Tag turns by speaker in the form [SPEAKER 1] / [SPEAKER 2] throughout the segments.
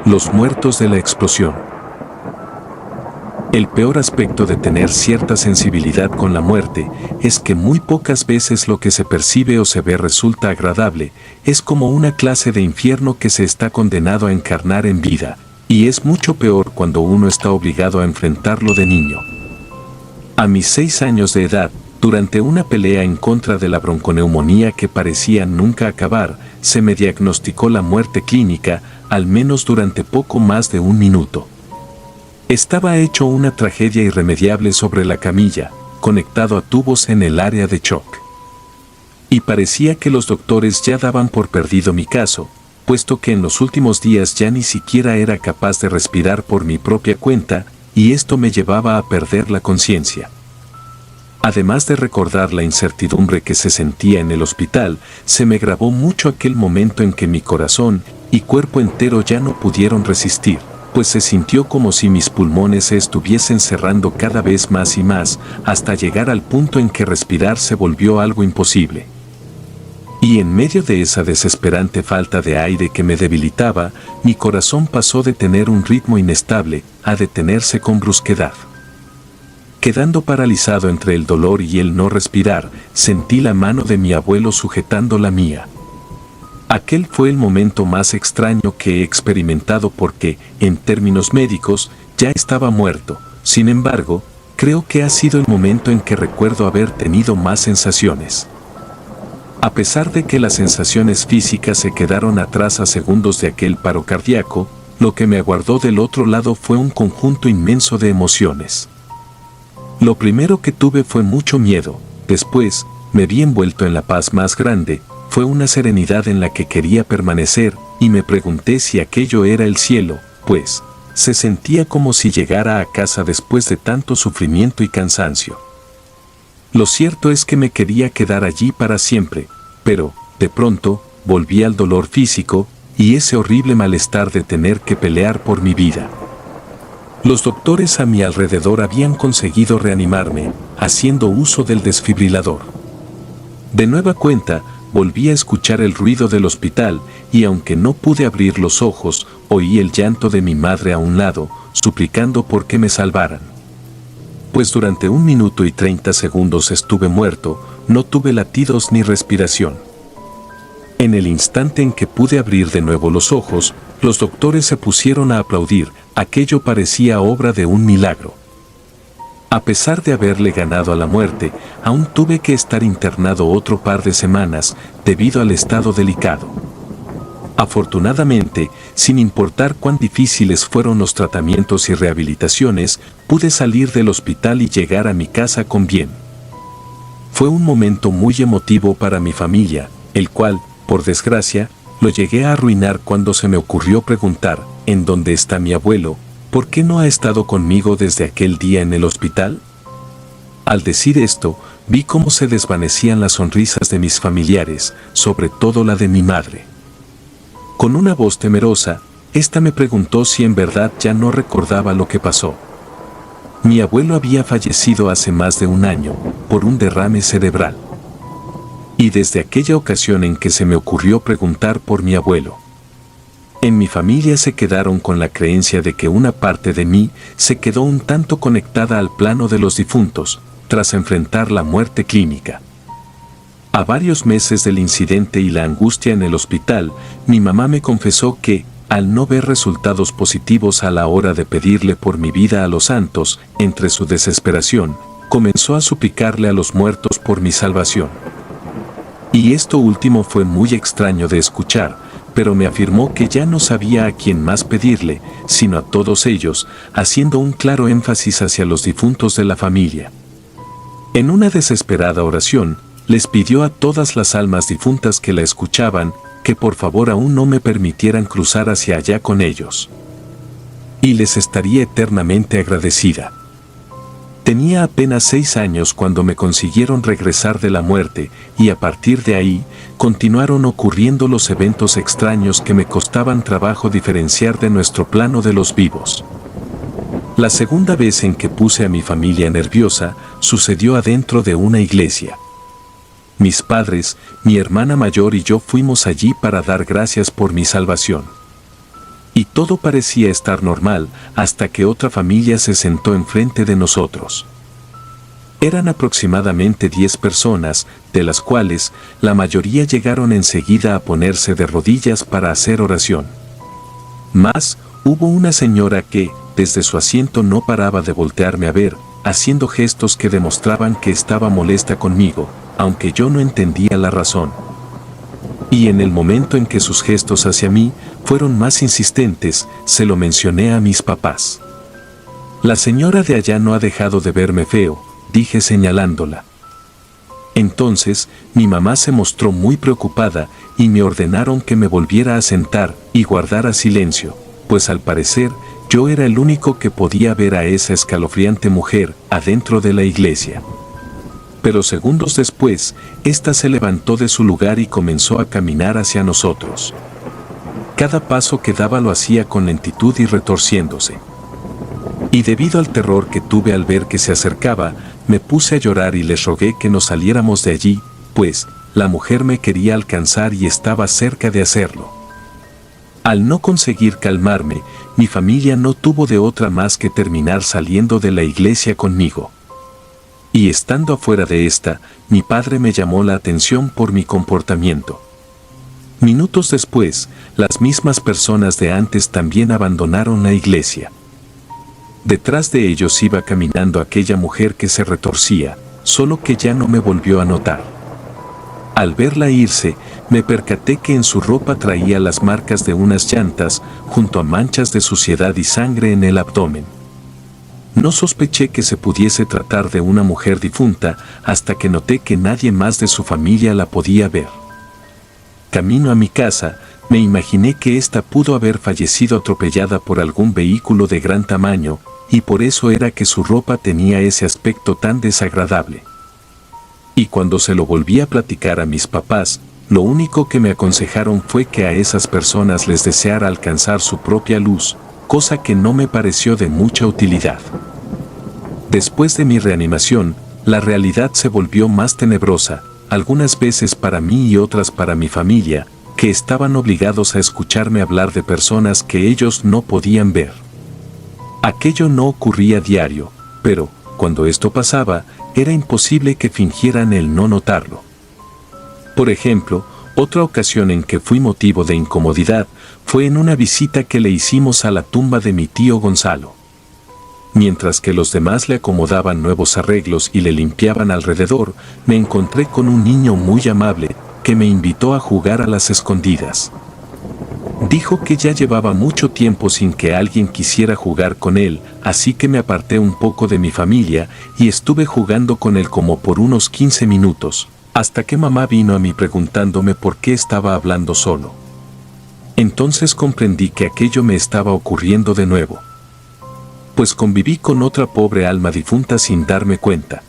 [SPEAKER 1] Los muertos de la explosión. El peor aspecto de tener cierta sensibilidad con la muerte es que muy pocas veces lo que se percibe o se ve resulta agradable, es como una clase de infierno que se está condenado a encarnar en vida, y es mucho peor cuando uno está obligado a enfrentarlo de niño. A mis 6 años de edad, durante una pelea en contra de la bronconeumonía que parecía nunca acabar, se me diagnosticó la muerte clínica, al menos durante poco más de 1 minuto. Estaba hecho una tragedia irremediable sobre la camilla, conectado a tubos en el área de shock. Y parecía que los doctores ya daban por perdido mi caso, puesto que en los últimos días ya ni siquiera era capaz de respirar por mi propia cuenta, y esto me llevaba a perder la conciencia. Además de recordar la incertidumbre que se sentía en el hospital, se me grabó mucho aquel momento en que mi corazón y cuerpo entero ya no pudieron resistir, pues se sintió como si mis pulmones se estuviesen cerrando cada vez más y más, hasta llegar al punto en que respirar se volvió algo imposible. Y en medio de esa desesperante falta de aire que me debilitaba, mi corazón pasó de tener un ritmo inestable a detenerse con brusquedad. Quedando paralizado entre el dolor y el no respirar, sentí la mano de mi abuelo sujetando la mía. Aquel fue el momento más extraño que he experimentado porque, en términos médicos, ya estaba muerto. Sin embargo, creo que ha sido el momento en que recuerdo haber tenido más sensaciones. A pesar de que las sensaciones físicas se quedaron atrás a segundos de aquel paro cardíaco, lo que me aguardó del otro lado fue un conjunto inmenso de emociones. Lo primero que tuve fue mucho miedo, después, me vi envuelto en la paz más grande, fue una serenidad en la que quería permanecer, y me pregunté si aquello era el cielo, pues, se sentía como si llegara a casa después de tanto sufrimiento y cansancio. Lo cierto es que me quería quedar allí para siempre, pero, de pronto, volví al dolor físico, y ese horrible malestar de tener que pelear por mi vida. Los doctores a mi alrededor habían conseguido reanimarme, haciendo uso del desfibrilador. De nueva cuenta, volví a escuchar el ruido del hospital, y aunque no pude abrir los ojos, oí el llanto de mi madre a un lado, suplicando por que me salvaran. Pues durante 1 minuto y 30 segundos estuve muerto, no tuve latidos ni respiración. En el instante en que pude abrir de nuevo los ojos, los doctores se pusieron a aplaudir, aquello parecía obra de un milagro. A pesar de haberle ganado a la muerte, aún tuve que estar internado otro par de semanas, debido al estado delicado. Afortunadamente, sin importar cuán difíciles fueron los tratamientos y rehabilitaciones, pude salir del hospital y llegar a mi casa con bien. Fue un momento muy emotivo para mi familia, el cual, por desgracia, lo llegué a arruinar cuando se me ocurrió preguntar, ¿en dónde está mi abuelo? ¿Por qué no ha estado conmigo desde aquel día en el hospital? Al decir esto, vi cómo se desvanecían las sonrisas de mis familiares, sobre todo la de mi madre. Con una voz temerosa, ésta me preguntó si en verdad ya no recordaba lo que pasó. Mi abuelo había fallecido hace más de 1 año, por un derrame cerebral. Y desde aquella ocasión en que se me ocurrió preguntar por mi abuelo. En mi familia se quedaron con la creencia de que una parte de mí se quedó un tanto conectada al plano de los difuntos, tras enfrentar la muerte clínica. A varios meses del incidente y la angustia en el hospital, mi mamá me confesó que, al no ver resultados positivos a la hora de pedirle por mi vida a los santos, entre su desesperación, comenzó a suplicarle a los muertos por mi salvación. Y esto último fue muy extraño de escuchar, pero me afirmó que ya no sabía a quién más pedirle, sino a todos ellos, haciendo un claro énfasis hacia los difuntos de la familia. En una desesperada oración, les pidió a todas las almas difuntas que la escuchaban, que por favor aún no me permitieran cruzar hacia allá con ellos. Y les estaría eternamente agradecida. Tenía apenas 6 años cuando me consiguieron regresar de la muerte, y a partir de ahí, continuaron ocurriendo los eventos extraños que me costaban trabajo diferenciar de nuestro plano de los vivos. La segunda vez en que puse a mi familia nerviosa, sucedió adentro de una iglesia. Mis padres, mi hermana mayor y yo fuimos allí para dar gracias por mi salvación. Y todo parecía estar normal hasta que otra familia se sentó enfrente de nosotros. Eran aproximadamente 10 personas, de las cuales la mayoría llegaron enseguida a ponerse de rodillas para hacer oración. Mas, hubo una señora que, desde su asiento no paraba de voltearme a ver, haciendo gestos que demostraban que estaba molesta conmigo, aunque yo no entendía la razón. Y en el momento en que sus gestos hacia mí fueron más insistentes, se lo mencioné a mis papás. La señora de allá no ha dejado de verme feo, dije señalándola. Entonces, mi mamá se mostró muy preocupada y me ordenaron que me volviera a sentar y guardara silencio, pues al parecer yo era el único que podía ver a esa escalofriante mujer adentro de la iglesia. Pero segundos después, ésta se levantó de su lugar y comenzó a caminar hacia nosotros. Cada paso que daba lo hacía con lentitud y retorciéndose. Y debido al terror que tuve al ver que se acercaba, me puse a llorar y les rogué que nos saliéramos de allí, pues la mujer me quería alcanzar y estaba cerca de hacerlo. Al no conseguir calmarme, mi familia no tuvo de otra más que terminar saliendo de la iglesia conmigo. Y estando afuera de esta, mi padre me llamó la atención por mi comportamiento. Minutos después, las mismas personas de antes también abandonaron la iglesia. Detrás de ellos iba caminando aquella mujer que se retorcía, solo que ya no me volvió a notar. Al verla irse, me percaté que en su ropa traía las marcas de unas llantas, junto a manchas de suciedad y sangre en el abdomen. No sospeché que se pudiese tratar de una mujer difunta hasta que noté que nadie más de su familia la podía ver. Camino a mi casa, me imaginé que ésta pudo haber fallecido atropellada por algún vehículo de gran tamaño, y por eso era que su ropa tenía ese aspecto tan desagradable. Y cuando se lo volví a platicar a mis papás, lo único que me aconsejaron fue que a esas personas les deseara alcanzar su propia luz, cosa que no me pareció de mucha utilidad. Después de mi reanimación, la realidad se volvió más tenebrosa, algunas veces para mí y otras para mi familia, que estaban obligados a escucharme hablar de personas que ellos no podían ver. Aquello no ocurría diario, pero, cuando esto pasaba, era imposible que fingieran el no notarlo. Por ejemplo, otra ocasión en que fui motivo de incomodidad fue en una visita que le hicimos a la tumba de mi tío Gonzalo. Mientras que los demás le acomodaban nuevos arreglos y le limpiaban alrededor, me encontré con un niño muy amable que me invitó a jugar a las escondidas. Dijo que ya llevaba mucho tiempo sin que alguien quisiera jugar con él, así que me aparté un poco de mi familia y estuve jugando con él como por unos 15 minutos, hasta que mamá vino a mí preguntándome por qué estaba hablando solo. Entonces comprendí que aquello me estaba ocurriendo de nuevo. Pues conviví con otra pobre alma difunta sin darme cuenta.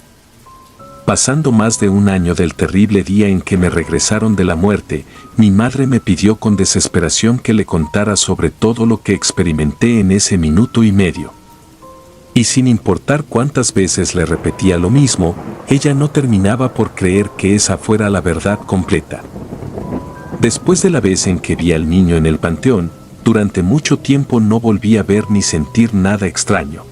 [SPEAKER 1] Pasando más de un año del terrible día en que me regresaron de la muerte, mi madre me pidió con desesperación que le contara sobre todo lo que experimenté en ese minuto y medio. Y sin importar cuántas veces le repetía lo mismo, ella no terminaba por creer que esa fuera la verdad completa. Después de la vez en que vi al niño en el panteón, durante mucho tiempo no volví a ver ni sentir nada extraño.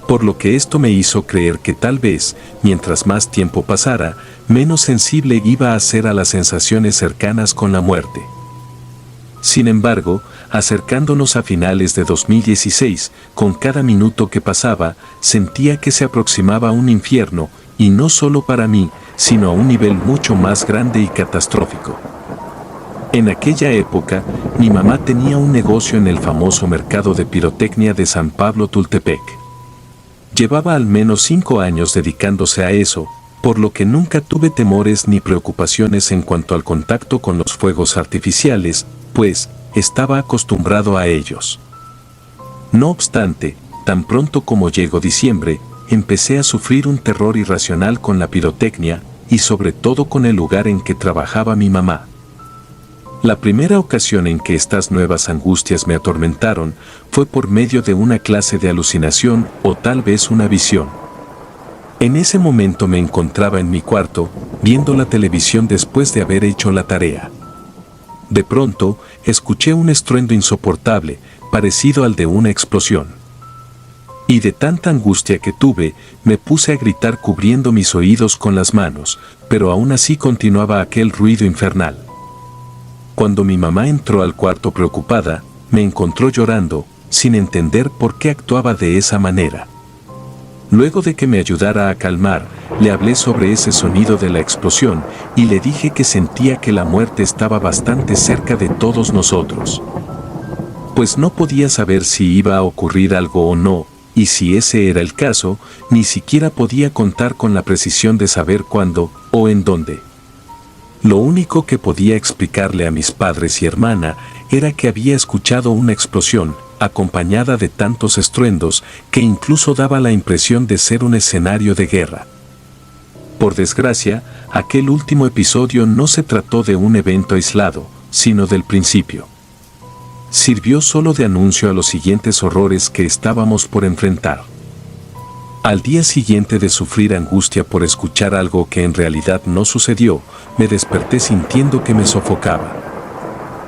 [SPEAKER 1] Por lo que esto me hizo creer que tal vez, mientras más tiempo pasara, menos sensible iba a ser a las sensaciones cercanas con la muerte. Sin embargo, acercándonos a finales de 2016, con cada minuto que pasaba, sentía que se aproximaba un infierno, y no solo para mí, sino a un nivel mucho más grande y catastrófico. En aquella época, mi mamá tenía un negocio en el famoso mercado de pirotecnia de San Pablo Tultepec. Llevaba al menos 5 años dedicándose a eso, por lo que nunca tuve temores ni preocupaciones en cuanto al contacto con los fuegos artificiales, pues estaba acostumbrado a ellos. No obstante, tan pronto como llegó diciembre, empecé a sufrir un terror irracional con la pirotecnia y sobre todo con el lugar en que trabajaba mi mamá. La primera ocasión en que estas nuevas angustias me atormentaron fue por medio de una clase de alucinación o tal vez una visión. En ese momento me encontraba en mi cuarto, viendo la televisión después de haber hecho la tarea. De pronto, escuché un estruendo insoportable, parecido al de una explosión. Y de tanta angustia que tuve, me puse a gritar cubriendo mis oídos con las manos, pero aún así continuaba aquel ruido infernal. Cuando mi mamá entró al cuarto preocupada, me encontró llorando, sin entender por qué actuaba de esa manera. Luego de que me ayudara a calmar, le hablé sobre ese sonido de la explosión y le dije que sentía que la muerte estaba bastante cerca de todos nosotros. Pues no podía saber si iba a ocurrir algo o no, y si ese era el caso, ni siquiera podía contar con la precisión de saber cuándo o en dónde. Lo único que podía explicarle a mis padres y hermana era que había escuchado una explosión, acompañada de tantos estruendos, que incluso daba la impresión de ser un escenario de guerra. Por desgracia, aquel último episodio no se trató de un evento aislado, sino del principio. Sirvió solo de anuncio a los siguientes horrores que estábamos por enfrentar. Al día siguiente de sufrir angustia por escuchar algo que en realidad no sucedió, me desperté sintiendo que me sofocaba.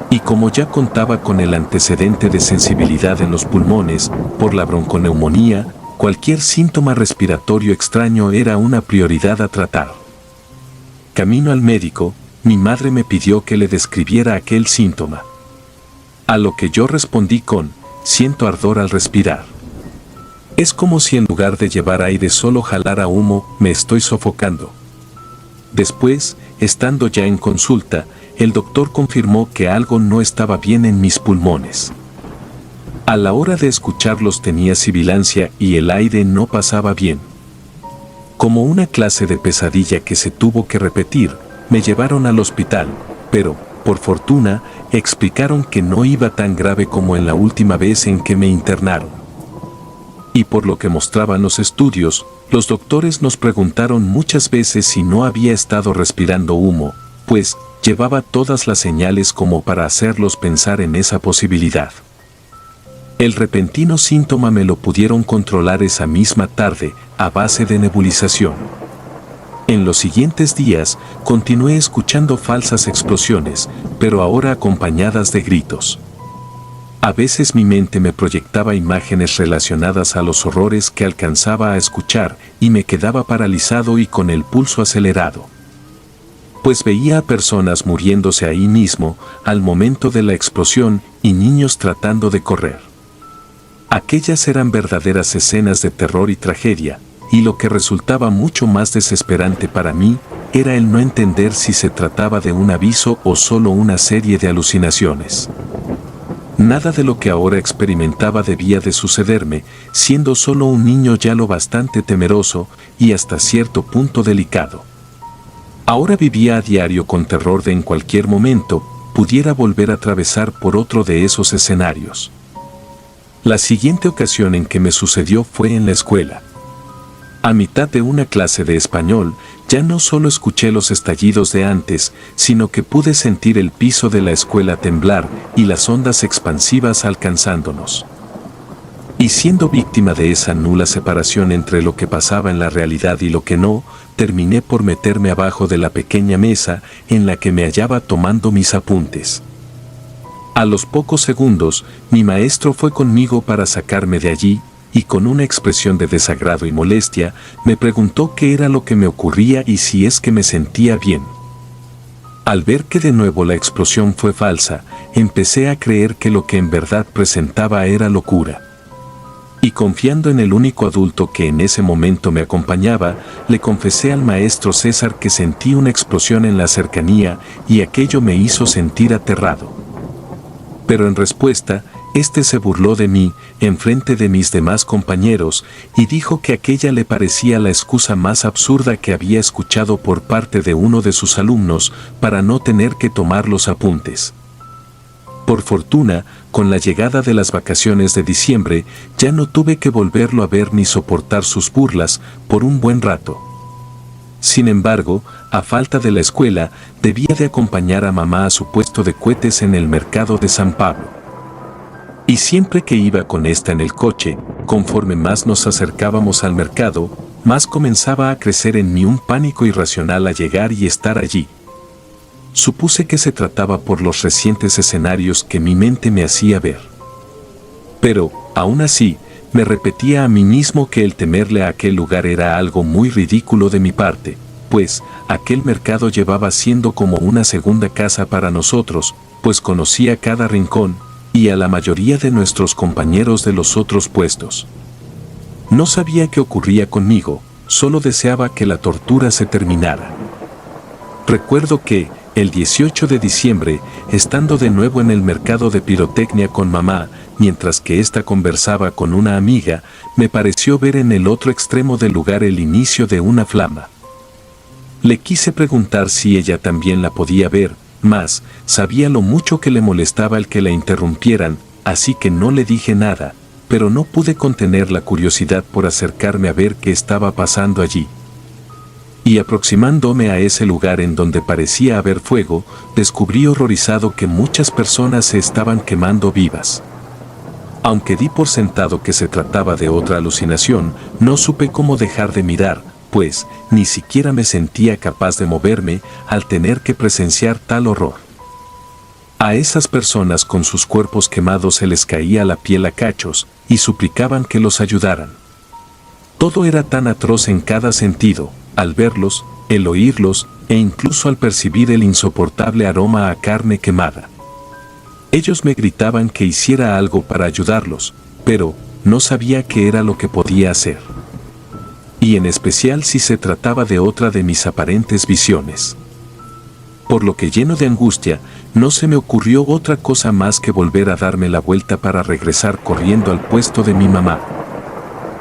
[SPEAKER 1] Y como ya contaba con el antecedente de sensibilidad en los pulmones, por la bronconeumonía, cualquier síntoma respiratorio extraño era una prioridad a tratar. Camino al médico, mi madre me pidió que le describiera aquel síntoma. A lo que yo respondí con: siento ardor al respirar. Es como si en lugar de llevar aire solo jalara humo, me estoy sofocando. Después, estando ya en consulta, el doctor confirmó que algo no estaba bien en mis pulmones. A la hora de escucharlos tenía sibilancia y el aire no pasaba bien. Como una clase de pesadilla que se tuvo que repetir, me llevaron al hospital, pero, por fortuna, explicaron que no iba tan grave como en la última vez en que me internaron. Y por lo que mostraban los estudios, los doctores nos preguntaron muchas veces si no había estado respirando humo, pues llevaba todas las señales como para hacerlos pensar en esa posibilidad. El repentino síntoma me lo pudieron controlar esa misma tarde, a base de nebulización. En los siguientes días, continué escuchando falsas explosiones, pero ahora acompañadas de gritos. A veces mi mente me proyectaba imágenes relacionadas a los horrores que alcanzaba a escuchar y me quedaba paralizado y con el pulso acelerado. Pues veía a personas muriéndose ahí mismo, al momento de la explosión, y niños tratando de correr. Aquellas eran verdaderas escenas de terror y tragedia, y lo que resultaba mucho más desesperante para mí, era el no entender si se trataba de un aviso o solo una serie de alucinaciones. Nada de lo que ahora experimentaba debía de sucederme, siendo solo un niño ya lo bastante temeroso y hasta cierto punto delicado. Ahora vivía a diario con terror de en cualquier momento pudiera volver a atravesar por otro de esos escenarios. La siguiente ocasión en que me sucedió fue en la escuela. A mitad de una clase de español, ya no solo escuché los estallidos de antes, sino que pude sentir el piso de la escuela temblar y las ondas expansivas alcanzándonos. Y siendo víctima de esa nula separación entre lo que pasaba en la realidad y lo que no, terminé por meterme abajo de la pequeña mesa en la que me hallaba tomando mis apuntes. A los pocos segundos, mi maestro fue conmigo para sacarme de allí, y con una expresión de desagrado y molestia, me preguntó qué era lo que me ocurría y si es que me sentía bien. Al ver que de nuevo la explosión fue falsa, empecé a creer que lo que en verdad presentaba era locura. Y confiando en el único adulto que en ese momento me acompañaba, le confesé al maestro César que sentí una explosión en la cercanía y aquello me hizo sentir aterrado. Pero en respuesta, este se burló de mí, enfrente de mis demás compañeros, y dijo que aquella le parecía la excusa más absurda que había escuchado por parte de uno de sus alumnos para no tener que tomar los apuntes. Por fortuna, con la llegada de las vacaciones de diciembre, ya no tuve que volverlo a ver ni soportar sus burlas por un buen rato. Sin embargo, a falta de la escuela, debía de acompañar a mamá a su puesto de cohetes en el mercado de San Pablo. Y siempre que iba con esta en el coche, conforme más nos acercábamos al mercado, más comenzaba a crecer en mí un pánico irracional a llegar y estar allí. supuse que se trataba por los recientes escenarios que mi mente me hacía ver. Pero, aún así, me repetía a mí mismo que el temerle a aquel lugar era algo muy ridículo de mi parte, pues aquel mercado llevaba siendo como una segunda casa para nosotros, pues conocía cada rincón y a la mayoría de nuestros compañeros de los otros puestos. No sabía qué ocurría conmigo, solo deseaba que la tortura se terminara. Recuerdo que, el 18 de diciembre, estando de nuevo en el mercado de pirotecnia con mamá, mientras que ésta conversaba con una amiga, me pareció ver en el otro extremo del lugar el inicio de una flama. Le quise preguntar si ella también la podía ver, mas sabía lo mucho que le molestaba el que la interrumpieran, así que no le dije nada, pero no pude contener la curiosidad por acercarme a ver qué estaba pasando allí. Y aproximándome a ese lugar en donde parecía haber fuego, descubrí horrorizado que muchas personas se estaban quemando vivas. Aunque di por sentado que se trataba de otra alucinación, no supe cómo dejar de mirar, pues ni siquiera me sentía capaz de moverme al tener que presenciar tal horror. A esas personas con sus cuerpos quemados se les caía la piel a cachos y suplicaban que los ayudaran. Todo era tan atroz en cada sentido, al verlos, el oírlos e incluso al percibir el insoportable aroma a carne quemada. Ellos me gritaban que hiciera algo para ayudarlos, pero no sabía qué era lo que podía hacer. Y en especial si se trataba de otra de mis aparentes visiones. Por lo que lleno de angustia, no se me ocurrió otra cosa más que volver a darme la vuelta para regresar corriendo al puesto de mi mamá.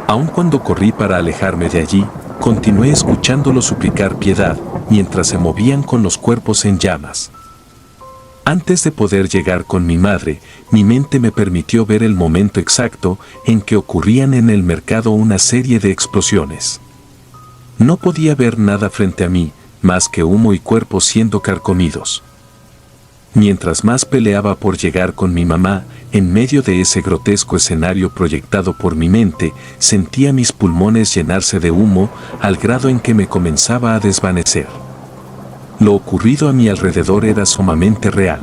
[SPEAKER 1] Aun cuando corrí para alejarme de allí, continué escuchándolo suplicar piedad, mientras se movían con los cuerpos en llamas. Antes de poder llegar con mi madre, mi mente me permitió ver el momento exacto en que ocurrían en el mercado una serie de explosiones. No podía ver nada frente a mí, más que humo y cuerpos siendo carcomidos. Mientras más peleaba por llegar con mi mamá, en medio de ese grotesco escenario proyectado por mi mente, sentía mis pulmones llenarse de humo al grado en que me comenzaba a desvanecer. Lo ocurrido a mi alrededor era sumamente real.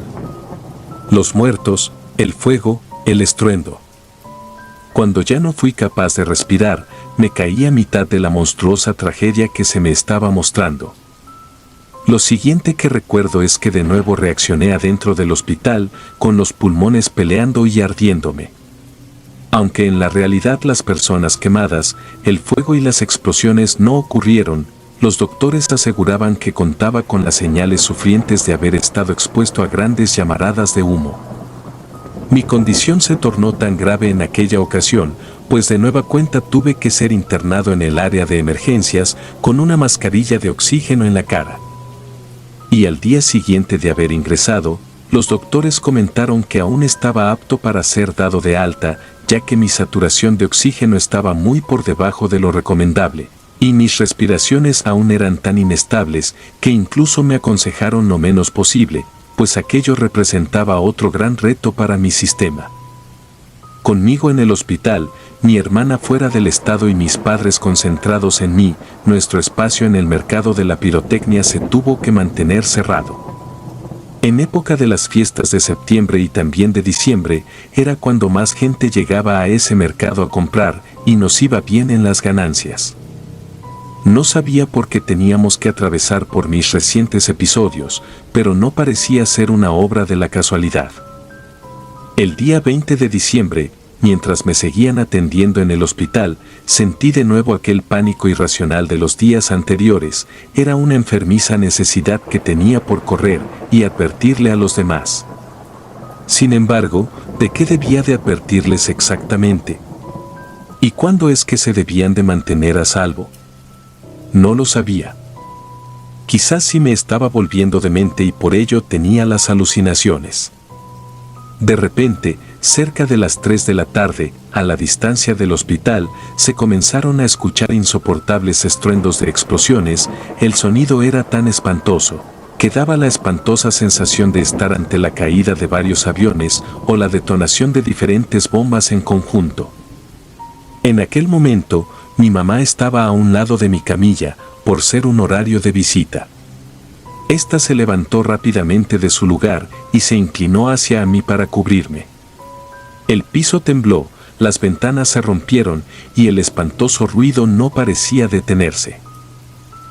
[SPEAKER 1] Los muertos, el fuego, el estruendo. Cuando ya no fui capaz de respirar, me caí a mitad de la monstruosa tragedia que se me estaba mostrando. Lo siguiente que recuerdo es que de nuevo reaccioné adentro del hospital, con los pulmones peleando y ardiéndome. Aunque en la realidad las personas quemadas, el fuego y las explosiones no ocurrieron, los doctores aseguraban que contaba con las señales sufrientes de haber estado expuesto a grandes llamaradas de humo. Mi condición se tornó tan grave en aquella ocasión, pues de nueva cuenta tuve que ser internado en el área de emergencias con una mascarilla de oxígeno en la cara. Y al día siguiente de haber ingresado, los doctores comentaron que aún estaba apto para ser dado de alta, ya que mi saturación de oxígeno estaba muy por debajo de lo recomendable, y mis respiraciones aún eran tan inestables que incluso me aconsejaron lo menos posible, pues aquello representaba otro gran reto para mi sistema. Conmigo en el hospital, mi hermana fuera del estado y mis padres concentrados en mí, nuestro espacio en el mercado de la pirotecnia se tuvo que mantener cerrado. En época de las fiestas de septiembre y también de diciembre, era cuando más gente llegaba a ese mercado a comprar y nos iba bien en las ganancias. No sabía por qué teníamos que atravesar por mis recientes episodios, pero no parecía ser una obra de la casualidad. El día 20 de diciembre, mientras me seguían atendiendo en el hospital, sentí de nuevo aquel pánico irracional de los días anteriores. Era una enfermiza necesidad que tenía por correr y advertirle a los demás. Sin embargo, ¿de qué debía de advertirles exactamente? ¿Y cuándo es que se debían de mantener a salvo? No lo sabía. Quizás sí me estaba volviendo demente y por ello tenía las alucinaciones. De repente, cerca de las 3 de la tarde, a la distancia del hospital, se comenzaron a escuchar insoportables estruendos de explosiones. El sonido era tan espantoso, que daba la espantosa sensación de estar ante la caída de varios aviones o la detonación de diferentes bombas en conjunto. En aquel momento, mi mamá estaba a un lado de mi camilla, por ser un horario de visita. Esta se levantó rápidamente de su lugar y se inclinó hacia mí para cubrirme. El piso tembló, las ventanas se rompieron y el espantoso ruido no parecía detenerse.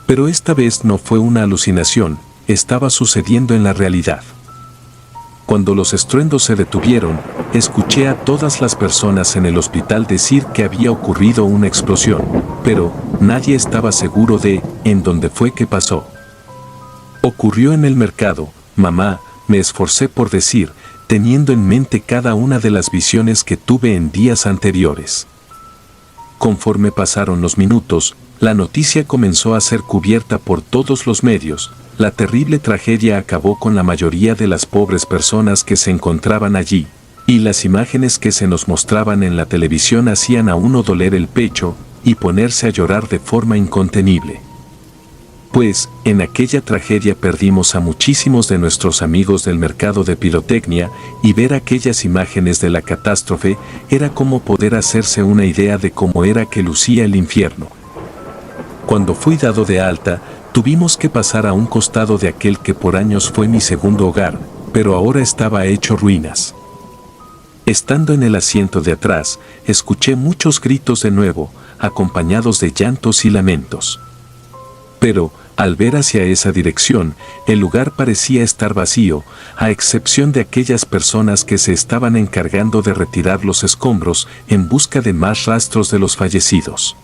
[SPEAKER 1] Pero esta vez no fue una alucinación, estaba sucediendo en la realidad. Cuando los estruendos se detuvieron, escuché a todas las personas en el hospital decir que había ocurrido una explosión, pero nadie estaba seguro de en dónde fue que pasó. Ocurrió en el mercado, mamá, me esforcé por decir, teniendo en mente cada una de las visiones que tuve en días anteriores. Conforme pasaron los minutos, la noticia comenzó a ser cubierta por todos los medios. La terrible tragedia acabó con la mayoría de las pobres personas que se encontraban allí, y las imágenes que se nos mostraban en la televisión hacían a uno doler el pecho y ponerse a llorar de forma incontenible. Pues, en aquella tragedia perdimos a muchísimos de nuestros amigos del mercado de pirotecnia, y ver aquellas imágenes de la catástrofe era como poder hacerse una idea de cómo era que lucía el infierno. Cuando fui dado de alta, tuvimos que pasar a un costado de aquel que por años fue mi segundo hogar, pero ahora estaba hecho ruinas. Estando en el asiento de atrás, escuché muchos gritos de nuevo, acompañados de llantos y lamentos. Pero, al ver hacia esa dirección, el lugar parecía estar vacío, a excepción de aquellas personas que se estaban encargando de retirar los escombros en busca de más rastros de los fallecidos.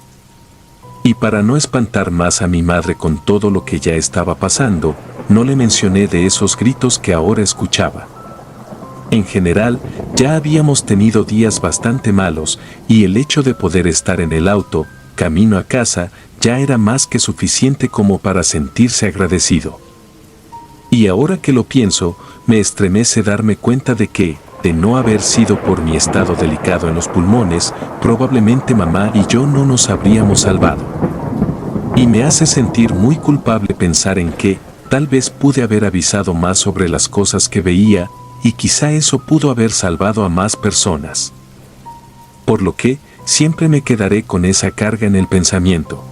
[SPEAKER 1] Y para no espantar más a mi madre con todo lo que ya estaba pasando, no le mencioné de esos gritos que ahora escuchaba. En general, ya habíamos tenido días bastante malos, y el hecho de poder estar en el auto, camino a casa, ya era más que suficiente como para sentirse agradecido. Y ahora que lo pienso, me estremece darme cuenta de que, de no haber sido por mi estado delicado en los pulmones, probablemente mamá y yo no nos habríamos salvado. Y me hace sentir muy culpable pensar en que, tal vez pude haber avisado más sobre las cosas que veía, y quizá eso pudo haber salvado a más personas. Por lo que, siempre me quedaré con esa carga en el pensamiento.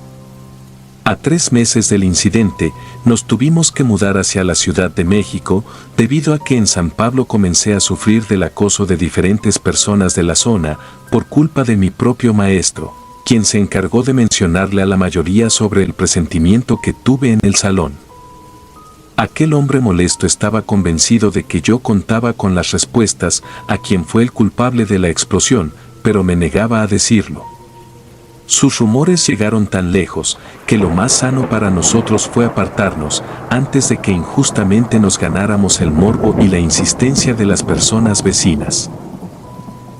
[SPEAKER 1] A 3 meses del incidente, nos tuvimos que mudar hacia la Ciudad de México, debido a que en San Pablo comencé a sufrir del acoso de diferentes personas de la zona, por culpa de mi propio maestro, quien se encargó de mencionarle a la mayoría sobre el presentimiento que tuve en el salón. Aquel hombre molesto estaba convencido de que yo contaba con las respuestas a quien fue el culpable de la explosión, pero me negaba a decirlo. Sus rumores llegaron tan lejos que lo más sano para nosotros fue apartarnos antes de que injustamente nos ganáramos el morbo y la insistencia de las personas vecinas.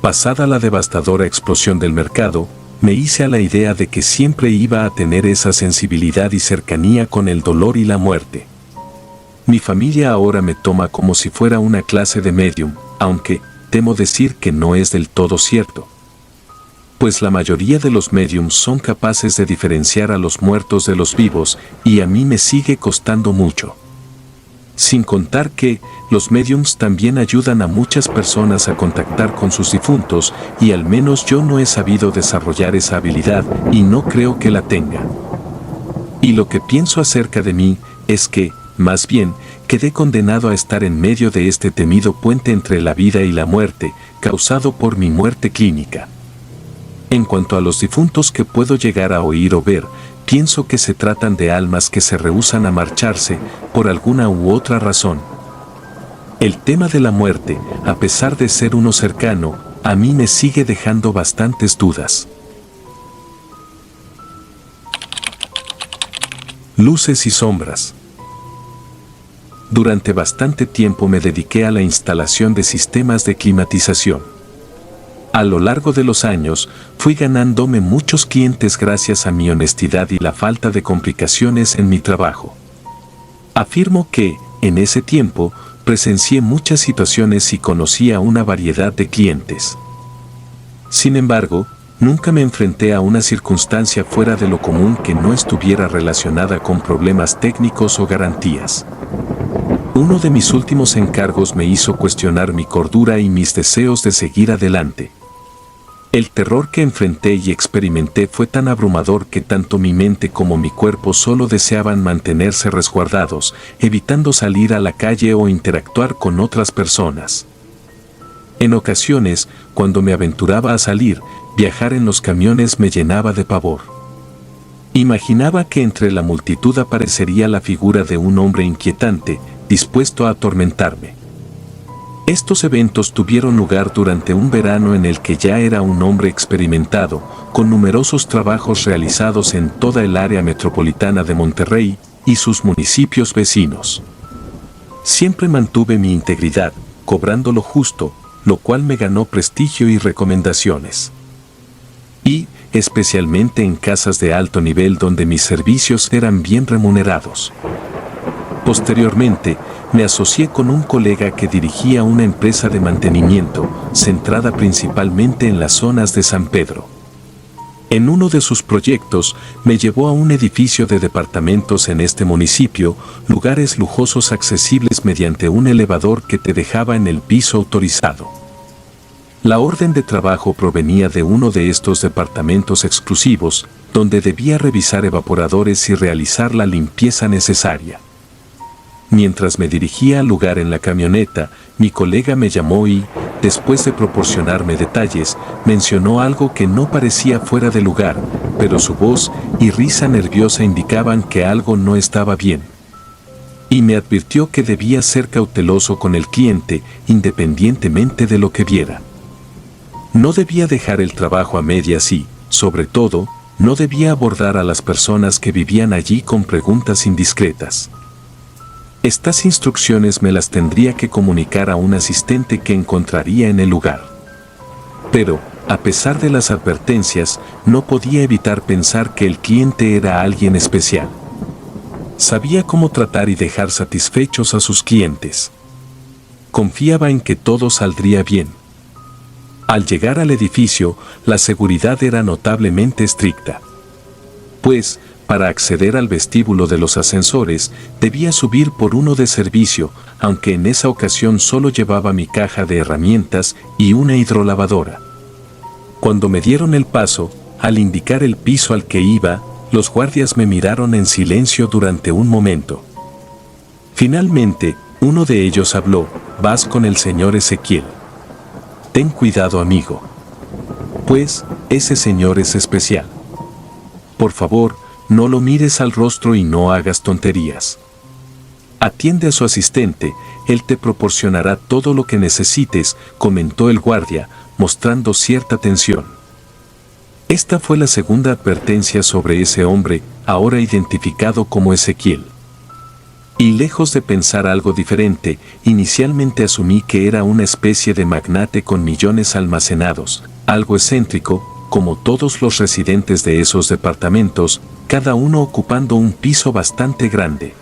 [SPEAKER 1] Pasada la devastadora explosión del mercado, me hice a la idea de que siempre iba a tener esa sensibilidad y cercanía con el dolor y la muerte. Mi familia ahora me toma como si fuera una clase de medium, aunque temo decir que no es del todo cierto. Pues la mayoría de los mediums son capaces de diferenciar a los muertos de los vivos, y a mí me sigue costando mucho. Sin contar que, los mediums también ayudan a muchas personas a contactar con sus difuntos, y al menos yo no he sabido desarrollar esa habilidad, y no creo que la tenga. Y lo que pienso acerca de mí, es que, más bien, quedé condenado a estar en medio de este temido puente entre la vida y la muerte, causado por mi muerte clínica. En cuanto a los difuntos que puedo llegar a oír o ver, pienso que se tratan de almas que se rehúsan a marcharse por alguna u otra razón. El tema de la muerte, a pesar de ser uno cercano, a mí me sigue dejando bastantes dudas. Luces y sombras. Durante bastante tiempo me dediqué a la instalación de sistemas de climatización. A lo largo de los años, fui ganándome muchos clientes gracias a mi honestidad y la falta de complicaciones en mi trabajo. Afirmo que, en ese tiempo, presencié muchas situaciones y conocí a una variedad de clientes. Sin embargo, nunca me enfrenté a una circunstancia fuera de lo común que no estuviera relacionada con problemas técnicos o garantías. Uno de mis últimos encargos me hizo cuestionar mi cordura y mis deseos de seguir adelante. El terror que enfrenté y experimenté fue tan abrumador que tanto mi mente como mi cuerpo solo deseaban mantenerse resguardados, evitando salir a la calle o interactuar con otras personas. En ocasiones, cuando me aventuraba a salir, viajar en los camiones me llenaba de pavor. Imaginaba que entre la multitud aparecería la figura de un hombre inquietante, dispuesto a atormentarme. Estos eventos tuvieron lugar durante un verano en el que ya era un hombre experimentado, con numerosos trabajos realizados en toda el área metropolitana de Monterrey y sus municipios vecinos. Siempre mantuve mi integridad, cobrando lo justo, lo cual me ganó prestigio y recomendaciones. Y, especialmente en casas de alto nivel donde mis servicios eran bien remunerados. Posteriormente, me asocié con un colega que dirigía una empresa de mantenimiento, centrada principalmente en las zonas de San Pedro. En uno de sus proyectos, me llevó a un edificio de departamentos en este municipio, lugares lujosos accesibles mediante un elevador que te dejaba en el piso autorizado. La orden de trabajo provenía de uno de estos departamentos exclusivos, donde debía revisar evaporadores y realizar la limpieza necesaria. Mientras me dirigía al lugar en la camioneta, mi colega me llamó y, después de proporcionarme detalles, mencionó algo que no parecía fuera de lugar, pero su voz y risa nerviosa indicaban que algo no estaba bien. Y me advirtió que debía ser cauteloso con el cliente, independientemente de lo que viera. No debía dejar el trabajo a medias y, sobre todo, no debía abordar a las personas que vivían allí con preguntas indiscretas. Estas instrucciones me las tendría que comunicar a un asistente que encontraría en el lugar. Pero, a pesar de las advertencias, no podía evitar pensar que el cliente era alguien especial. Sabía cómo tratar y dejar satisfechos a sus clientes. Confiaba en que todo saldría bien. Al llegar al edificio, la seguridad era notablemente estricta. Pues, para acceder al vestíbulo de los ascensores, debía subir por uno de servicio, aunque en esa ocasión solo llevaba mi caja de herramientas y una hidrolavadora. Cuando me dieron el paso, al indicar el piso al que iba, los guardias me miraron en silencio durante un momento. Finalmente, uno de ellos habló: «Vas con el señor Ezequiel. Ten cuidado, amigo. Pues, ese señor es especial. Por favor, no lo mires al rostro y no hagas tonterías. Atiende a su asistente, él te proporcionará todo lo que necesites», comentó el guardia, mostrando cierta tensión. Esta fue la segunda advertencia sobre ese hombre, ahora identificado como Ezequiel. Y lejos de pensar algo diferente, inicialmente asumí que era una especie de magnate con millones almacenados, algo excéntrico, como todos los residentes de esos departamentos, cada uno ocupando un piso bastante grande.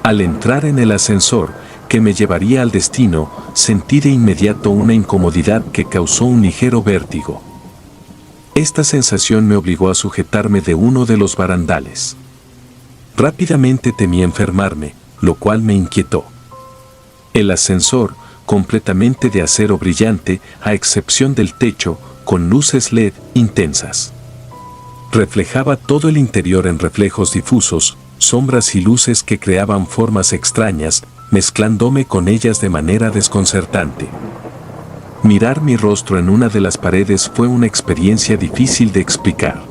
[SPEAKER 1] Al entrar en el ascensor, que me llevaría al destino, sentí de inmediato una incomodidad que causó un ligero vértigo. Esta sensación me obligó a sujetarme de uno de los barandales. Rápidamente temí enfermarme, lo cual me inquietó. El ascensor, completamente de acero brillante, a excepción del techo, con luces LED intensas. Reflejaba todo el interior en reflejos difusos, sombras y luces que creaban formas extrañas, mezclándome con ellas de manera desconcertante. Mirar mi rostro en una de las paredes fue una experiencia difícil de explicar.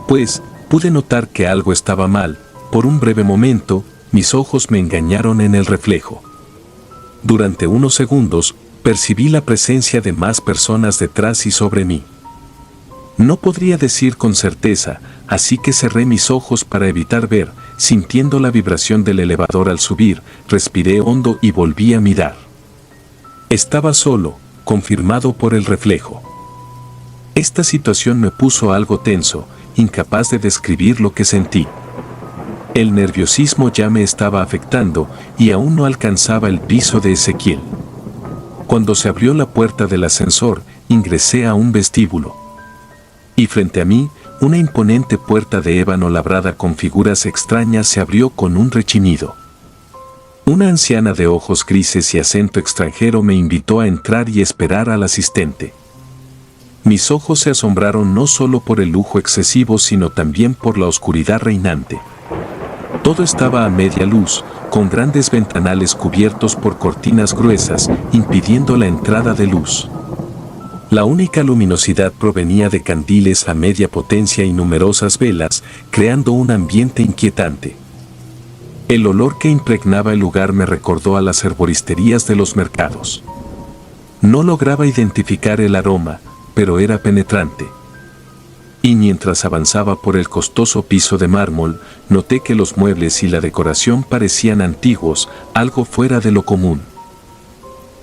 [SPEAKER 1] Pues, pude notar que algo estaba mal. Por un breve momento, mis ojos me engañaron en el reflejo. Durante unos segundos, percibí la presencia de más personas detrás y sobre mí. No podría decir con certeza, así que cerré mis ojos para evitar ver, sintiendo la vibración del elevador al subir, respiré hondo y volví a mirar. Estaba solo, confirmado por el reflejo. Esta situación me puso algo tenso, incapaz de describir lo que sentí. El nerviosismo ya me estaba afectando y aún no alcanzaba el piso de Ezequiel. Cuando se abrió la puerta del ascensor, ingresé a un vestíbulo. Y frente a mí, una imponente puerta de ébano labrada con figuras extrañas se abrió con un rechinido. Una anciana de ojos grises y acento extranjero me invitó a entrar y esperar al asistente. Mis ojos se asombraron no solo por el lujo excesivo, sino también por la oscuridad reinante. Todo estaba a media luz, con grandes ventanales cubiertos por cortinas gruesas, impidiendo la entrada de luz. La única luminosidad provenía de candiles a media potencia y numerosas velas, creando un ambiente inquietante. El olor que impregnaba el lugar me recordó a las herboristerías de los mercados. No lograba identificar el aroma, pero era penetrante. Y mientras avanzaba por el costoso piso de mármol, noté que los muebles y la decoración parecían antiguos, algo fuera de lo común.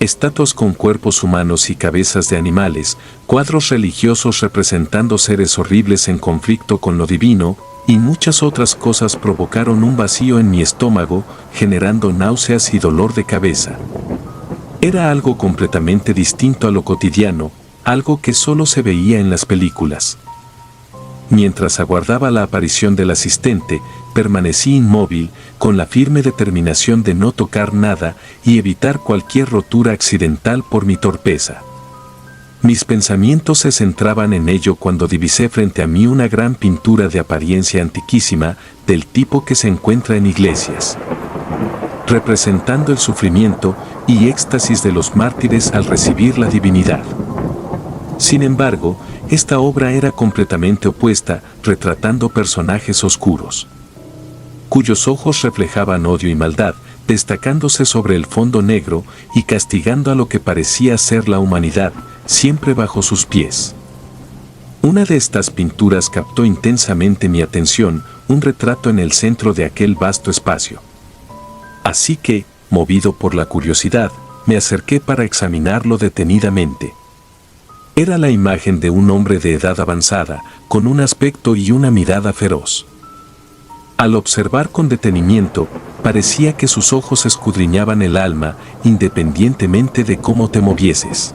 [SPEAKER 1] Estatuas con cuerpos humanos y cabezas de animales, cuadros religiosos representando seres horribles en conflicto con lo divino, y muchas otras cosas provocaron un vacío en mi estómago, generando náuseas y dolor de cabeza. Era algo completamente distinto a lo cotidiano, algo que solo se veía en las películas. Mientras aguardaba la aparición del asistente, permanecí inmóvil, con la firme determinación de no tocar nada y evitar cualquier rotura accidental por mi torpeza. Mis pensamientos se centraban en ello cuando divisé frente a mí una gran pintura de apariencia antiquísima, del tipo que se encuentra en iglesias, representando el sufrimiento y éxtasis de los mártires al recibir la divinidad. Sin embargo, esta obra era completamente opuesta, retratando personajes oscuros, cuyos ojos reflejaban odio y maldad, destacándose sobre el fondo negro y castigando a lo que parecía ser la humanidad, siempre bajo sus pies. Una de estas pinturas captó intensamente mi atención, un retrato en el centro de aquel vasto espacio. Así que, movido por la curiosidad, me acerqué para examinarlo detenidamente. Era la imagen de un hombre de edad avanzada, con un aspecto y una mirada feroz. Al observar con detenimiento, parecía que sus ojos escudriñaban el alma, independientemente de cómo te movieses.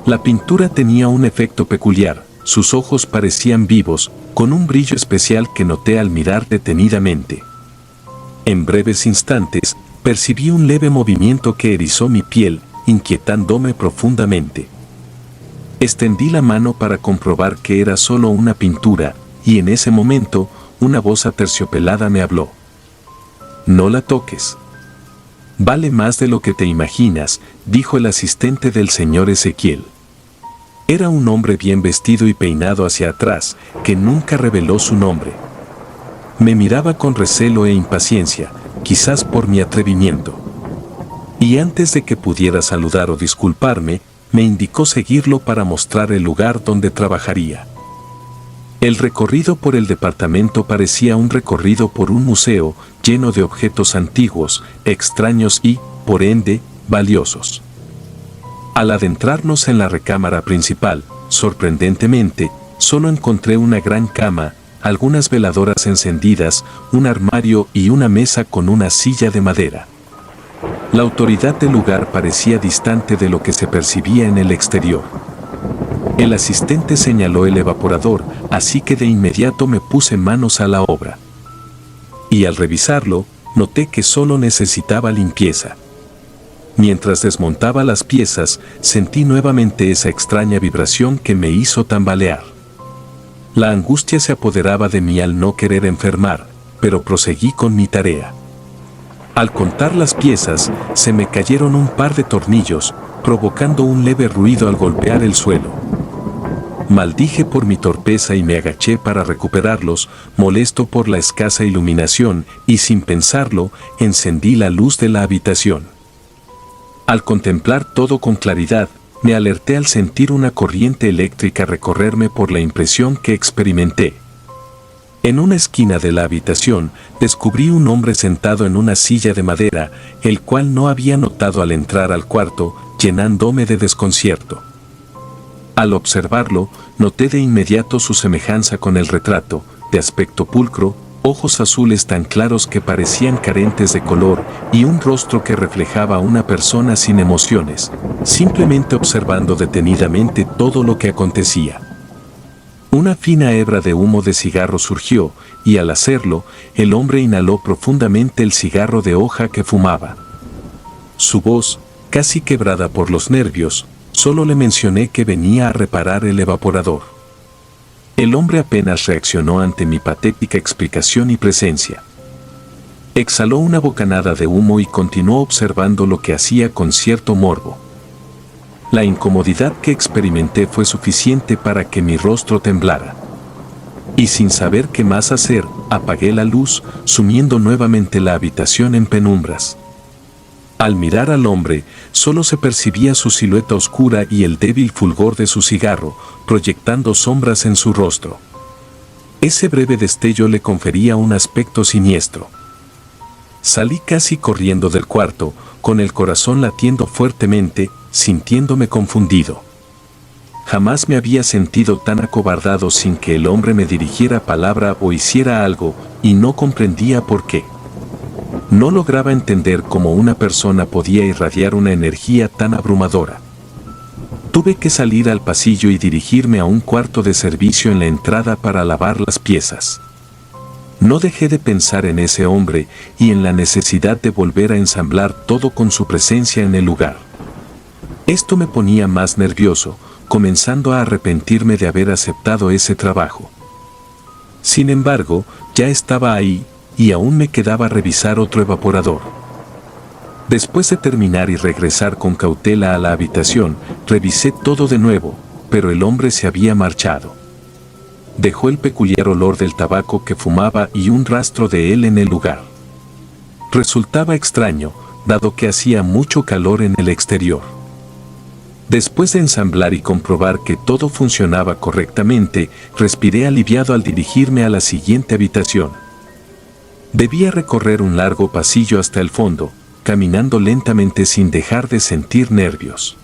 [SPEAKER 1] La pintura tenía un efecto peculiar, sus ojos parecían vivos, con un brillo especial que noté al mirar detenidamente. En breves instantes, percibí un leve movimiento que erizó mi piel, inquietándome profundamente. Extendí la mano para comprobar que era solo una pintura, y en ese momento, una voz aterciopelada me habló. «No la toques. Vale más de lo que te imaginas», dijo el asistente del señor Ezequiel. Era un hombre bien vestido y peinado hacia atrás, que nunca reveló su nombre. Me miraba con recelo e impaciencia, quizás por mi atrevimiento. Y antes de que pudiera saludar o disculparme, me indicó seguirlo para mostrar el lugar donde trabajaría. El recorrido por el departamento parecía un recorrido por un museo lleno de objetos antiguos, extraños y, por ende, valiosos. Al adentrarnos en la recámara principal, sorprendentemente, solo encontré una gran cama, algunas veladoras encendidas, un armario y una mesa con una silla de madera. La autoridad del lugar parecía distante de lo que se percibía en el exterior. El asistente señaló el evaporador, así que de inmediato me puse manos a la obra. Y al revisarlo, noté que solo necesitaba limpieza. Mientras desmontaba las piezas, sentí nuevamente esa extraña vibración que me hizo tambalear. La angustia se apoderaba de mí al no querer enfermar, pero proseguí con mi tarea. Al contar las piezas, se me cayeron un par de tornillos, provocando un leve ruido al golpear el suelo. Maldije por mi torpeza y me agaché para recuperarlos, molesto por la escasa iluminación, y sin pensarlo, encendí la luz de la habitación. Al contemplar todo con claridad, me alerté al sentir una corriente eléctrica recorrerme por la impresión que experimenté. En una esquina de la habitación, descubrí un hombre sentado en una silla de madera, el cual no había notado al entrar al cuarto, llenándome de desconcierto. Al observarlo, noté de inmediato su semejanza con el retrato, de aspecto pulcro, ojos azules tan claros que parecían carentes de color y un rostro que reflejaba a una persona sin emociones, simplemente observando detenidamente todo lo que acontecía. Una fina hebra de humo de cigarro surgió, y al hacerlo, el hombre inhaló profundamente el cigarro de hoja que fumaba. Su voz, casi quebrada por los nervios, Solo le mencioné que venía a reparar el evaporador. El hombre apenas reaccionó ante mi patética explicación y presencia. Exhaló una bocanada de humo y continuó observando lo que hacía con cierto morbo. La incomodidad que experimenté fue suficiente para que mi rostro temblara. Y sin saber qué más hacer, apagué la luz, sumiendo nuevamente la habitación en penumbras. Al mirar al hombre, solo se percibía su silueta oscura y el débil fulgor de su cigarro, proyectando sombras en su rostro. Ese breve destello le confería un aspecto siniestro. Salí casi corriendo del cuarto, con el corazón latiendo fuertemente, sintiéndome confundido. Jamás me había sentido tan acobardado sin que el hombre me dirigiera palabra o hiciera algo, y no comprendía por qué. No lograba entender cómo una persona podía irradiar una energía tan abrumadora. Tuve que salir al pasillo y dirigirme a un cuarto de servicio en la entrada para lavar las piezas. No dejé de pensar en ese hombre y en la necesidad de volver a ensamblar todo con su presencia en el lugar. Esto me ponía más nervioso, comenzando a arrepentirme de haber aceptado ese trabajo. Sin embargo, ya estaba ahí, y aún me quedaba revisar otro evaporador. Después de terminar y regresar con cautela a la habitación, revisé todo de nuevo, pero el hombre se había marchado. Dejó el peculiar olor del tabaco que fumaba y un rastro de él en el lugar. Resultaba extraño, dado que hacía mucho calor en el exterior. Después de ensamblar y comprobar que todo funcionaba correctamente, respiré aliviado al dirigirme a la siguiente habitación. Debía recorrer un largo pasillo hasta el fondo, caminando lentamente sin dejar de sentir nervios.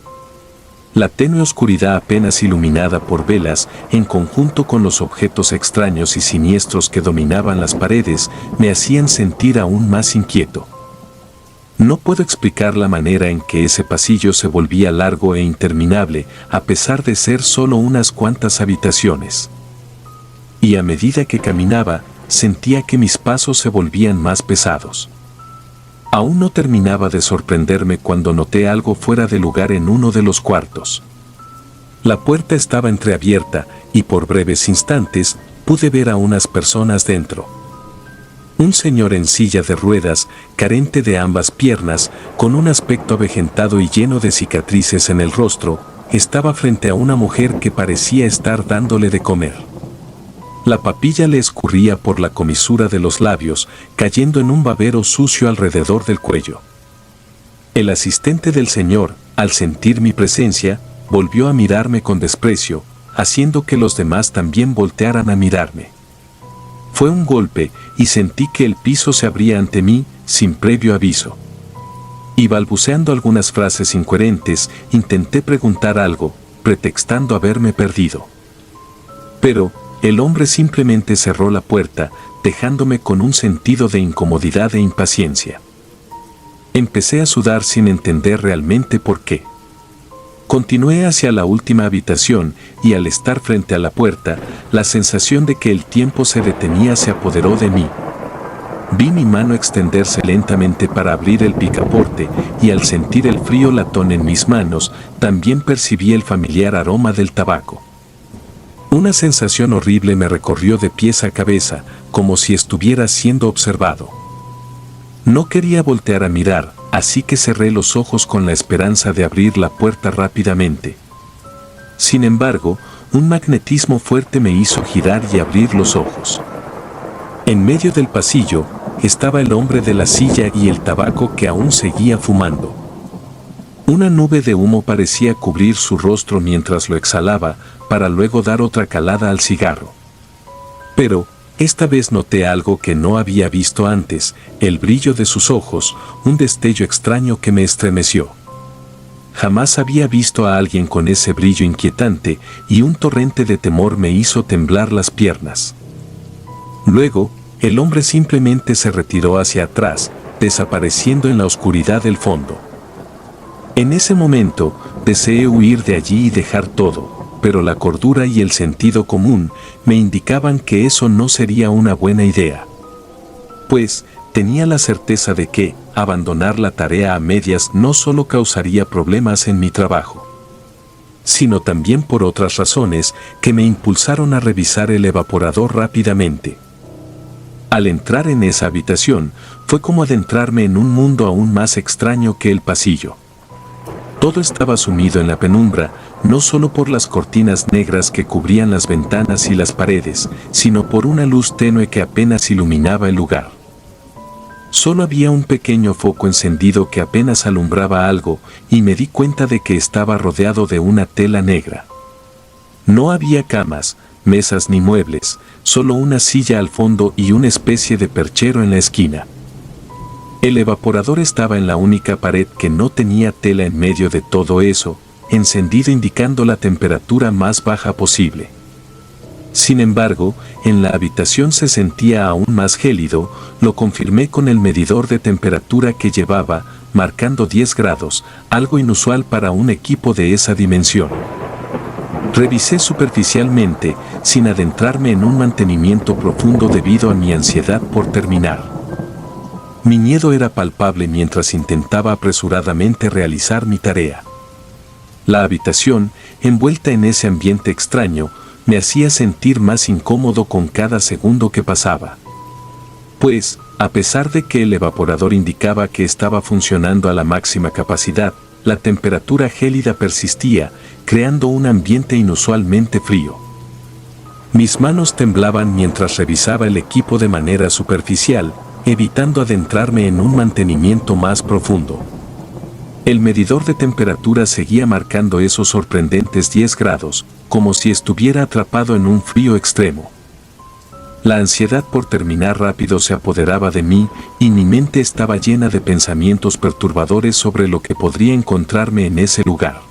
[SPEAKER 1] La tenue oscuridad apenas iluminada por velas, en conjunto con los objetos extraños y siniestros que dominaban las paredes, me hacían sentir aún más inquieto. No puedo explicar la manera en que ese pasillo se volvía largo e interminable, a pesar de ser solo unas cuantas habitaciones. Y a medida que caminaba, sentía que mis pasos se volvían más pesados. Aún no terminaba de sorprenderme cuando noté algo fuera de lugar en uno de los cuartos. La puerta estaba entreabierta y por breves instantes pude ver a unas personas dentro. Un señor en silla de ruedas, carente de ambas piernas, con un aspecto avejentado y lleno de cicatrices en el rostro, estaba frente a una mujer que parecía estar dándole de comer. La papilla le escurría por la comisura de los labios, cayendo en un babero sucio alrededor del cuello. El asistente del señor, al sentir mi presencia, volvió a mirarme con desprecio, haciendo que los demás también voltearan a mirarme. Fue un golpe, y sentí que el piso se abría ante mí, sin previo aviso. Y balbuceando algunas frases incoherentes, intenté preguntar algo, pretextando haberme perdido. Pero el hombre simplemente cerró la puerta, dejándome con un sentido de incomodidad e impaciencia. Empecé a sudar sin entender realmente por qué. Continué hacia la última habitación y al estar frente a la puerta, la sensación de que el tiempo se detenía se apoderó de mí. Vi mi mano extenderse lentamente para abrir el picaporte y al sentir el frío latón en mis manos, también percibí el familiar aroma del tabaco. Una sensación horrible me recorrió de pies a cabeza, como si estuviera siendo observado. No quería voltear a mirar, así que cerré los ojos con la esperanza de abrir la puerta rápidamente. Sin embargo, un magnetismo fuerte me hizo girar y abrir los ojos. En medio del pasillo, estaba el hombre de la silla y el tabaco que aún seguía fumando. Una nube de humo parecía cubrir su rostro mientras lo exhalaba, para luego dar otra calada al cigarro. Pero, esta vez noté algo que no había visto antes, el brillo de sus ojos, un destello extraño que me estremeció. Jamás había visto a alguien con ese brillo inquietante, y un torrente de temor me hizo temblar las piernas. Luego, el hombre simplemente se retiró hacia atrás, desapareciendo en la oscuridad del fondo. En ese momento, deseé huir de allí y dejar todo, pero la cordura y el sentido común me indicaban que eso no sería una buena idea. Pues, tenía la certeza de que, abandonar la tarea a medias no solo causaría problemas en mi trabajo. sino también por otras razones que me impulsaron a revisar el evaporador rápidamente. Al entrar en esa habitación, fue como adentrarme en un mundo aún más extraño que el pasillo. Todo estaba sumido en la penumbra, no solo por las cortinas negras que cubrían las ventanas y las paredes, sino por una luz tenue que apenas iluminaba el lugar. Solo había un pequeño foco encendido que apenas alumbraba algo, y me di cuenta de que estaba rodeado de una tela negra. No había camas, mesas ni muebles, solo una silla al fondo y una especie de perchero en la esquina. El evaporador estaba en la única pared que no tenía tela en medio de todo eso, encendido indicando la temperatura más baja posible. Sin embargo, en la habitación se sentía aún más gélido, lo confirmé con el medidor de temperatura que llevaba, marcando 10 grados, algo inusual para un equipo de esa dimensión. Revisé superficialmente, sin adentrarme en un mantenimiento profundo debido a mi ansiedad por terminar. Mi miedo era palpable mientras intentaba apresuradamente realizar mi tarea. La habitación, envuelta en ese ambiente extraño, me hacía sentir más incómodo con cada segundo que pasaba. Pues, a pesar de que el evaporador indicaba que estaba funcionando a la máxima capacidad, la temperatura gélida persistía, creando un ambiente inusualmente frío. Mis manos temblaban mientras revisaba el equipo de manera superficial, evitando adentrarme en un mantenimiento más profundo. El medidor de temperatura seguía marcando esos sorprendentes 10 grados, como si estuviera atrapado en un frío extremo. La ansiedad por terminar rápido se apoderaba de mí y mi mente estaba llena de pensamientos perturbadores sobre lo que podría encontrarme en ese lugar.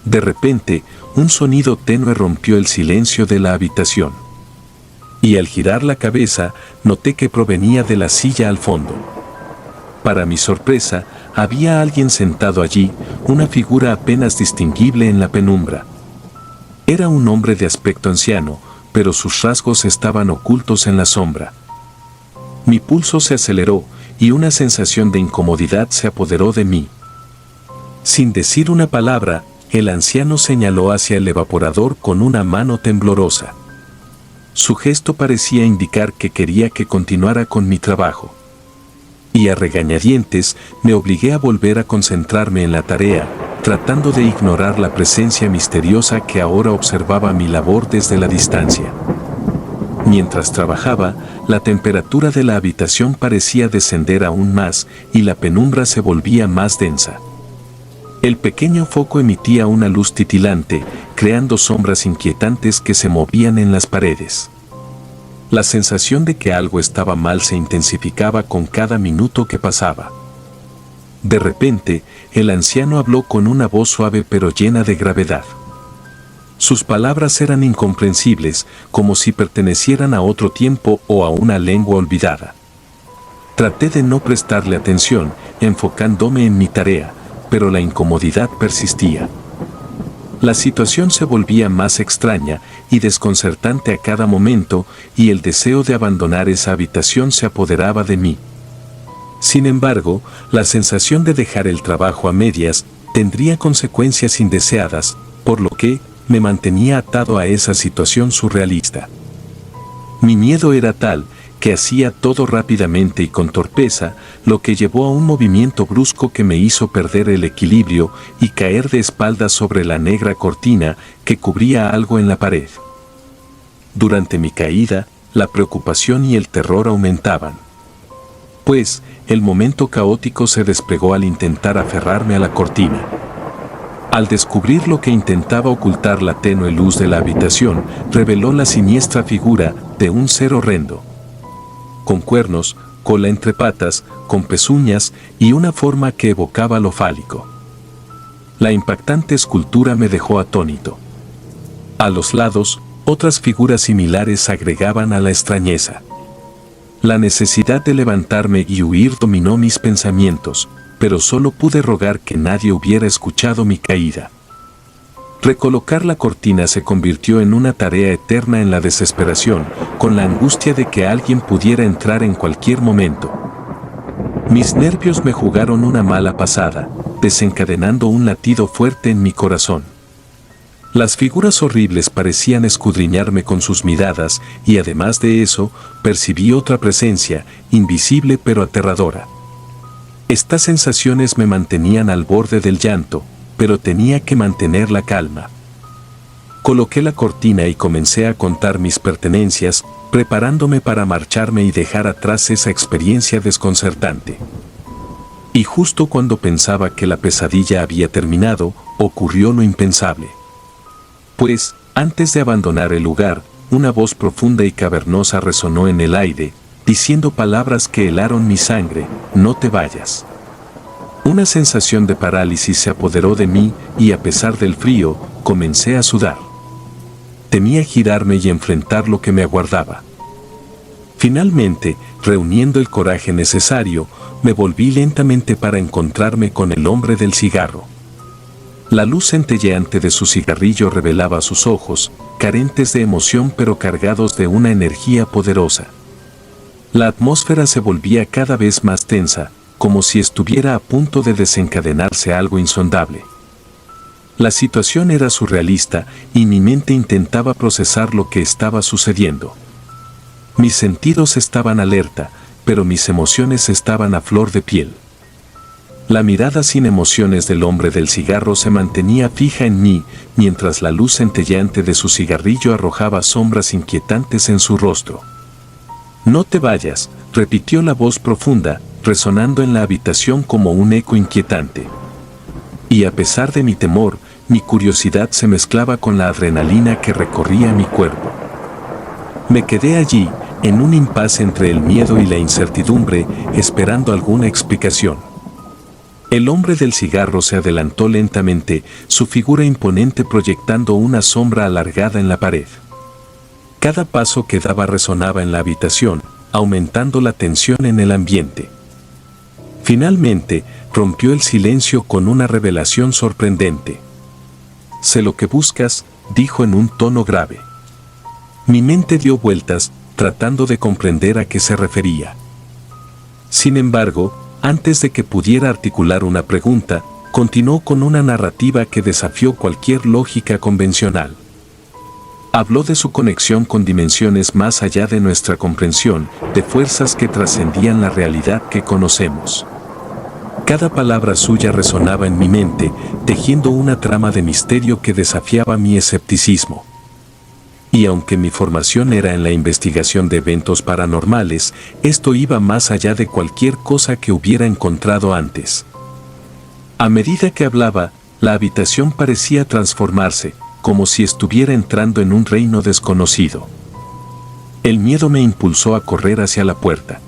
[SPEAKER 1] De repente, un sonido tenue rompió el silencio de la habitación. Y al girar la cabeza, noté que provenía de la silla al fondo. Para mi sorpresa, había alguien sentado allí, una figura apenas distinguible en la penumbra. Era un hombre de aspecto anciano, pero sus rasgos estaban ocultos en la sombra. Mi pulso se aceleró y una sensación de incomodidad se apoderó de mí. Sin decir una palabra, el anciano señaló hacia el evaporador con una mano temblorosa. Su gesto parecía indicar que quería que continuara con mi trabajo. Y a regañadientes me obligué a volver a concentrarme en la tarea, tratando de ignorar la presencia misteriosa que ahora observaba mi labor desde la distancia. Mientras trabajaba, la temperatura de la habitación parecía descender aún más y la penumbra se volvía más densa. El pequeño foco emitía una luz titilante, creando sombras inquietantes que se movían en las paredes. La sensación de que algo estaba mal se intensificaba con cada minuto que pasaba. De repente, el anciano habló con una voz suave pero llena de gravedad. Sus palabras eran incomprensibles, como si pertenecieran a otro tiempo o a una lengua olvidada. Traté de no prestarle atención, enfocándome en mi tarea, pero la incomodidad persistía. La situación se volvía más extraña y desconcertante a cada momento, y el deseo de abandonar esa habitación se apoderaba de mí. Sin embargo, la sensación de dejar el trabajo a medias tendría consecuencias indeseadas, por lo que me mantenía atado a esa situación surrealista. Mi miedo era tal que hacía todo rápidamente y con torpeza, lo que llevó a un movimiento brusco que me hizo perder el equilibrio y caer de espaldas sobre la negra cortina que cubría algo en la pared. Durante mi caída, la preocupación y el terror aumentaban. Pues, el momento caótico se desplegó al intentar aferrarme a la cortina. Al descubrir lo que intentaba ocultar la tenue luz de la habitación, reveló la siniestra figura de un ser horrendo. Con cuernos, cola entre patas, con pezuñas y una forma que evocaba lo fálico. La impactante escultura me dejó atónito. A los lados, otras figuras similares agregaban a la extrañeza. La necesidad de levantarme y huir dominó mis pensamientos, pero solo pude rogar que nadie hubiera escuchado mi caída. Recolocar la cortina se convirtió en una tarea eterna en la desesperación, con la angustia de que alguien pudiera entrar en cualquier momento. Mis nervios me jugaron una mala pasada, desencadenando un latido fuerte en mi corazón. Las figuras horribles parecían escudriñarme con sus miradas y además de eso, percibí otra presencia, invisible pero aterradora. Estas sensaciones me mantenían al borde del llanto, pero tenía que mantener la calma. Coloqué la cortina y comencé a contar mis pertenencias, preparándome para marcharme y dejar atrás esa experiencia desconcertante. Y justo cuando pensaba que la pesadilla había terminado, ocurrió lo impensable. Pues, antes de abandonar el lugar, una voz profunda y cavernosa resonó en el aire, diciendo palabras que helaron mi sangre: no te vayas. Una sensación de parálisis se apoderó de mí y a pesar del frío, comencé a sudar. Temía girarme y enfrentar lo que me aguardaba. Finalmente, reuniendo el coraje necesario, me volví lentamente para encontrarme con el hombre del cigarro. La luz centelleante de su cigarrillo revelaba sus ojos, carentes de emoción pero cargados de una energía poderosa. La atmósfera se volvía cada vez más tensa, como si estuviera a punto de desencadenarse algo insondable. La situación era surrealista y mi mente intentaba procesar lo que estaba sucediendo. Mis sentidos estaban alerta, pero mis emociones estaban a flor de piel. La mirada sin emociones del hombre del cigarro se mantenía fija en mí, mientras la luz centelleante de su cigarrillo arrojaba sombras inquietantes en su rostro. No te vayas, repitió la voz profunda, resonando en la habitación como un eco inquietante. Y a pesar de mi temor, mi curiosidad se mezclaba con la adrenalina que recorría mi cuerpo. Me quedé allí, en un impasse entre el miedo y la incertidumbre, esperando alguna explicación. El hombre del cigarro se adelantó lentamente, su figura imponente proyectando una sombra alargada en la pared. Cada paso que daba resonaba en la habitación, aumentando la tensión en el ambiente. Finalmente, rompió el silencio con una revelación sorprendente. Sé lo que buscas, dijo en un tono grave. Mi mente dio vueltas, tratando de comprender a qué se refería. Sin embargo, antes de que pudiera articular una pregunta, continuó con una narrativa que desafió cualquier lógica convencional. Habló de su conexión con dimensiones más allá de nuestra comprensión, de fuerzas que trascendían la realidad que conocemos. Cada palabra suya resonaba en mi mente, tejiendo una trama de misterio que desafiaba mi escepticismo. Y aunque mi formación era en la investigación de eventos paranormales, esto iba más allá de cualquier cosa que hubiera encontrado antes. A medida que hablaba, la habitación parecía transformarse, como si estuviera entrando en un reino desconocido. El miedo me impulsó a correr hacia la puerta.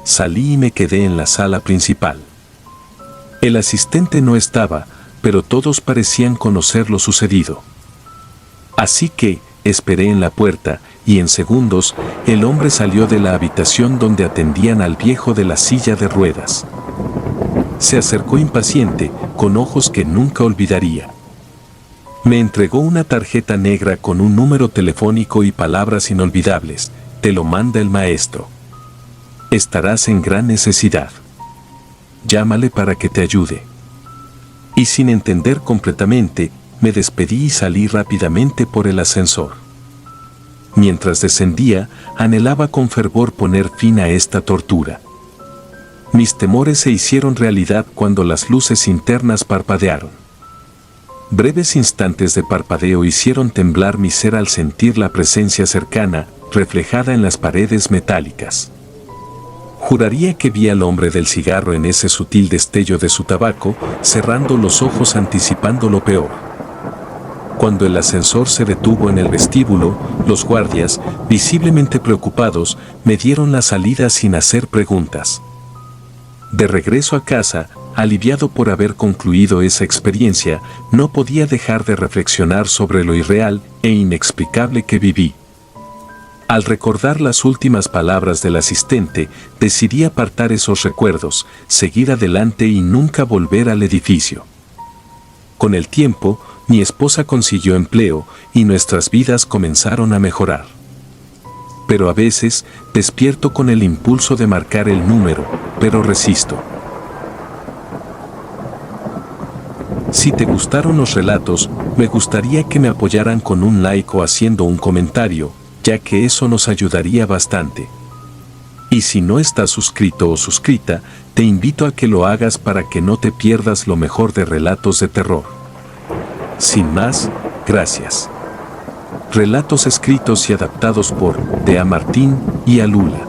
[SPEAKER 1] Salí y me quedé en la sala principal. El asistente no estaba, pero todos parecían conocer lo sucedido. Así que, esperé en la puerta, y en segundos, el hombre salió de la habitación donde atendían al viejo de la silla de ruedas. Se acercó impaciente, con ojos que nunca olvidaría. Me entregó una tarjeta negra con un número telefónico y palabras inolvidables: te lo manda el maestro. Estarás en gran necesidad. Llámale para que te ayude. Y sin entender completamente, me despedí y salí rápidamente por el ascensor. Mientras descendía, anhelaba con fervor poner fin a esta tortura. Mis temores se hicieron realidad cuando las luces internas parpadearon. Breves instantes de parpadeo hicieron temblar mi ser al sentir la presencia cercana, reflejada en las paredes metálicas. Juraría que vi al hombre del cigarro en ese sutil destello de su tabaco, cerrando los ojos anticipando lo peor. Cuando el ascensor se detuvo en el vestíbulo, los guardias, visiblemente preocupados, me dieron la salida sin hacer preguntas. De regreso a casa, aliviado por haber concluido esa experiencia, no podía dejar de reflexionar sobre lo irreal e inexplicable que viví. Al recordar las últimas palabras del asistente, decidí apartar esos recuerdos, seguir adelante y nunca volver al edificio. Con el tiempo, mi esposa consiguió empleo y nuestras vidas comenzaron a mejorar. Pero a veces, despierto con el impulso de marcar el número, pero resisto. Si te gustaron los relatos, me gustaría que me apoyaran con un like o haciendo un comentario, ya que eso nos ayudaría bastante. Y si no estás suscrito o suscrita, te invito a que lo hagas para que no te pierdas lo mejor de Relatos de Terror. Sin más, gracias. Relatos escritos y adaptados por Dea Martín y Alula.